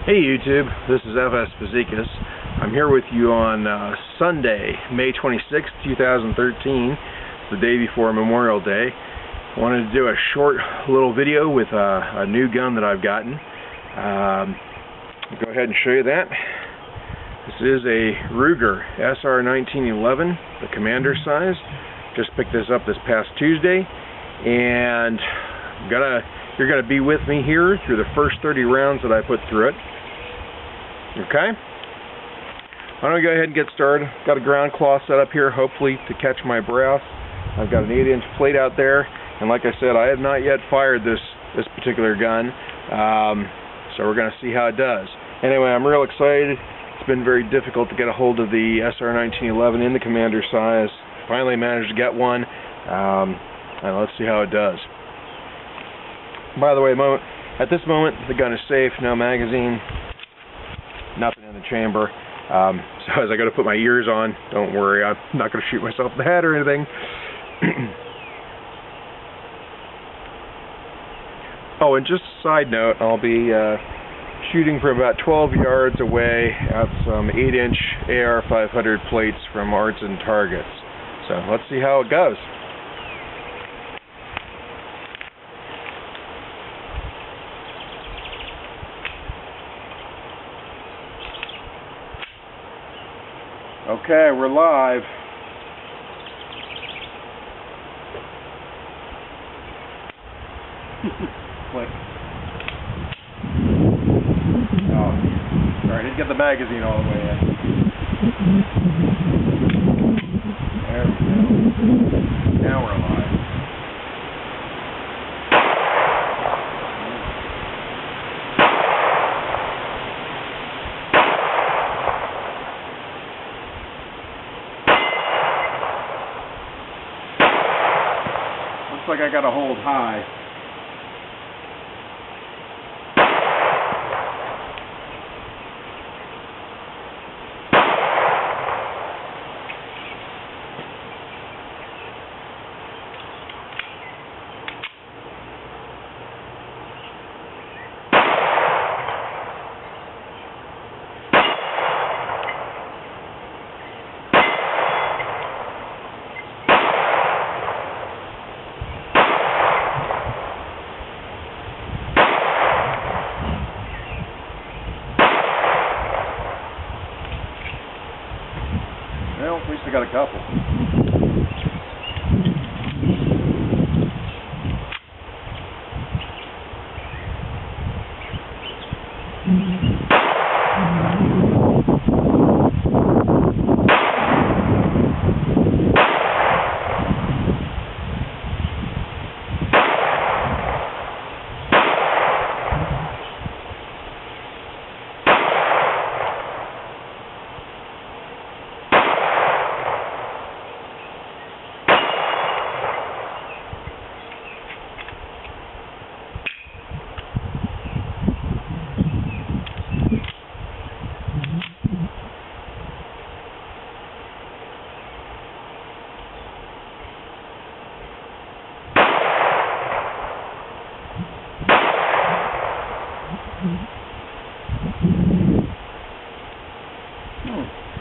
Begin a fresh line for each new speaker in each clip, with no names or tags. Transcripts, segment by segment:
Hey YouTube, this is FS Fazekas. I'm here with you on Sunday, May 26th, 2013, the day before Memorial Day. I wanted to do a short little video with a new gun that I've gotten. I'll go ahead and show you that. This is a Ruger SR1911, the Commander size. Just picked this up this past Tuesday, and you're gonna be with me here through the first 30 rounds that I put through it. Okay? Why don't we go ahead and get started? Got a ground claw set up here, hopefully to catch my brass. I've got an 8-inch plate out there, and like I said, I have not yet fired this particular gun, so we're going to see how it does. Anyway, I'm real excited. It's been very difficult to get a hold of the SR1911 in the Commander size. Finally managed to get one, and let's see how it does. By the way, at this moment, the gun is safe, no magazine, nothing in the chamber. So as I go to put my ears on, don't worry, I'm not going to shoot myself in the head or anything. Oh, and just a side note, I'll be shooting from about 12 yards away at some 8-inch AR-500 plates from Arts and Targets. So let's see how it goes. Okay, we're live. Click. Oh, sorry, I didn't get the magazine all the way in. There we go. Now we're live. Looks like I got to hold high. Well, at least I got a couple.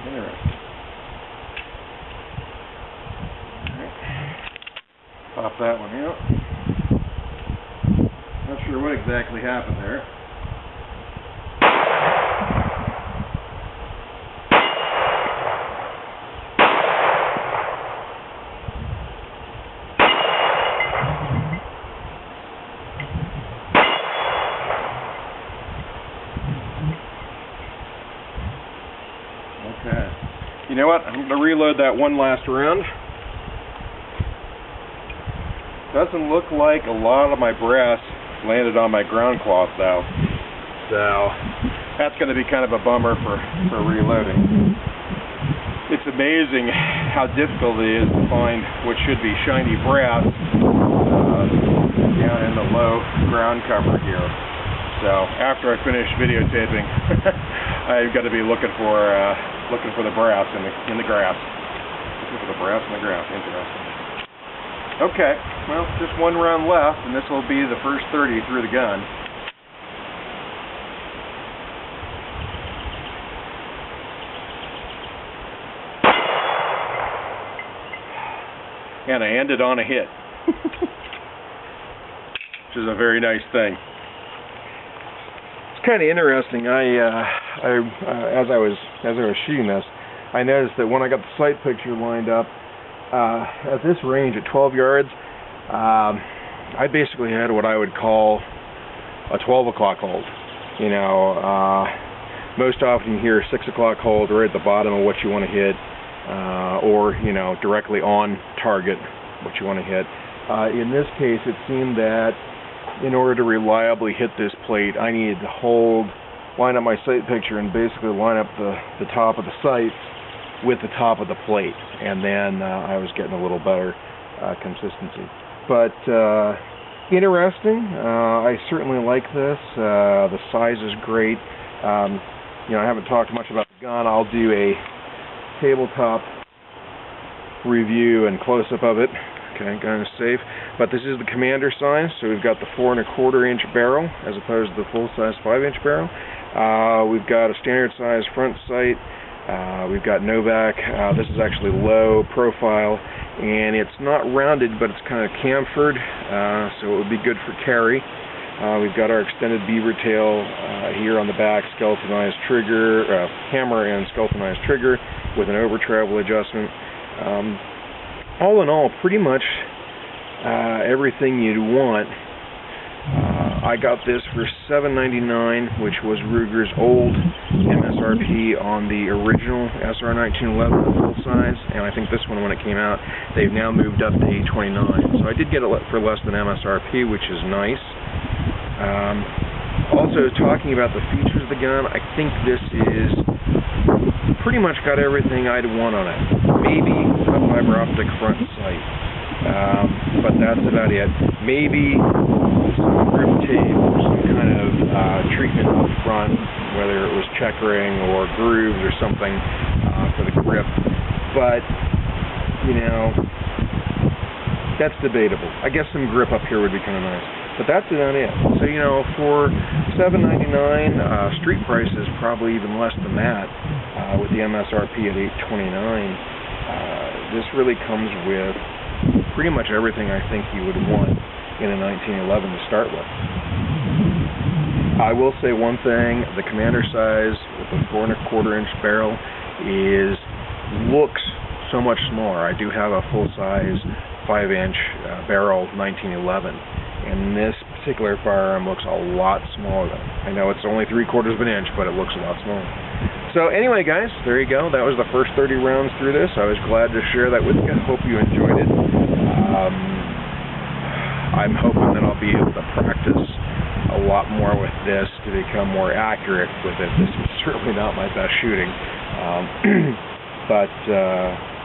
Interesting. Pop that one out. Not sure what exactly happened there. Okay. You know what? I'm going to reload that one last round. Doesn't look like a lot of my brass landed on my ground cloth though. So that's going to be kind of a bummer for reloading. It's amazing how difficult it is to find what should be shiny brass down in the low ground cover here. So after I finish videotaping, I've got to be looking for the brass in the grass. Looking for the brass in the grass. Interesting. Okay, well, just one round left, and this will be the first 30 through the gun. and I ended on a hit, which is a very nice thing. It's kind of interesting. As I was shooting this, I noticed that when I got the sight picture lined up at this range at 12 yards, I basically had what I would call a 12 o'clock hold. You know, most often you hear 6 o'clock hold right at the bottom of what you want to hit, or, you know, directly on target what you want to hit. In this case, it seemed that in order to reliably hit this plate, I needed to line up my sight picture and basically line up the top of the sights with the top of the plate, and then I was getting a little better consistency. But interesting. I certainly like this. The size is great. You know, I haven't talked much about the gun. I'll do a tabletop review and close-up of it. Okay, gun is safe. But this is the Commander size, so we've got the 4 1/4 inch barrel as opposed to the full-size 5-inch barrel. We've got a standard size front sight. We've got Novak. This is actually low profile, and it's not rounded, but it's kind of chamfered, so it would be good for carry. We've got our extended beaver tail here on the back, skeletonized trigger, hammer and skeletonized trigger with an over travel adjustment. All in all, pretty much everything you'd want. I got this for $7.99, which was Ruger's old MSRP on the original SR1911 full size, and I think this one, when it came out, they've now moved up to $8.29. So I did get it for less than MSRP, which is nice. Also, talking about the features of the gun, I think this is pretty much got everything I'd want on it. Maybe a fiber optic front sight, but that's about it. Maybe some grip tape or some kind of treatment up front, whether it was checkering or grooves or something for the grip. But, you know, that's debatable. I guess some grip up here would be kind of nice. But that's about it. So, you know, for $7.99, street price is probably even less than that, with the MSRP at $8.29. This really comes with pretty much everything I think you would want in a 1911 to start with. I will say one thing: the Commander size with the 4 1/4 inch barrel looks so much smaller. I do have a full-size 5-inch barrel 1911. And this particular firearm looks a lot smaller. I know it's only 3/4 of an inch, but it looks a lot smaller. So anyway, guys, there you go. That was the first 30 rounds through this. I was glad to share that with you. I hope you enjoyed it. I'm hoping that I'll be able to practice a lot more with this to become more accurate with it. This is certainly not my best shooting. But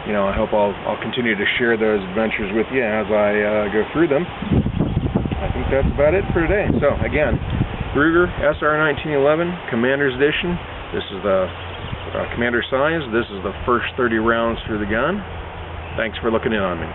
you know, I hope I'll continue to share those adventures with you as I go through them. I think that's about it for today. So, again, Ruger SR1911 Commander's Edition. This is the Commander size. This is the first 30 rounds through the gun. Thanks for looking in on me.